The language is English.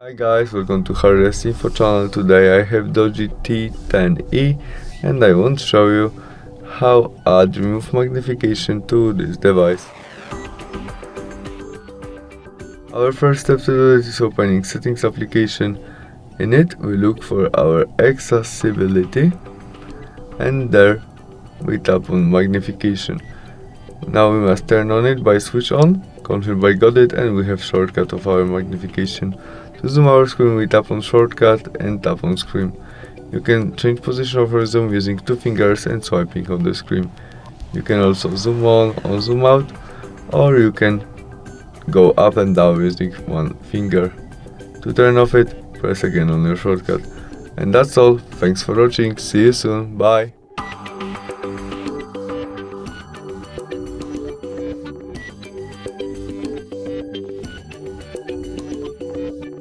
Hi guys, welcome to HardReset.Info channel. Today I have Doogee T10e and I want to show you how add remove magnification to this device. Our first step to do it is opening settings application. In it we look for our accessibility and there we tap on magnification. Now we must turn on it by switch on, confirm by got it, and we have shortcut of our magnification. To zoom our screen we tap on shortcut and tap on screen. You can change position of your zoom using two fingers and swiping on the screen. You can also zoom on or zoom out, or you can go up and down using one finger. To turn off it, press again on your shortcut. And that's all. Thanks for watching. See you soon. Bye.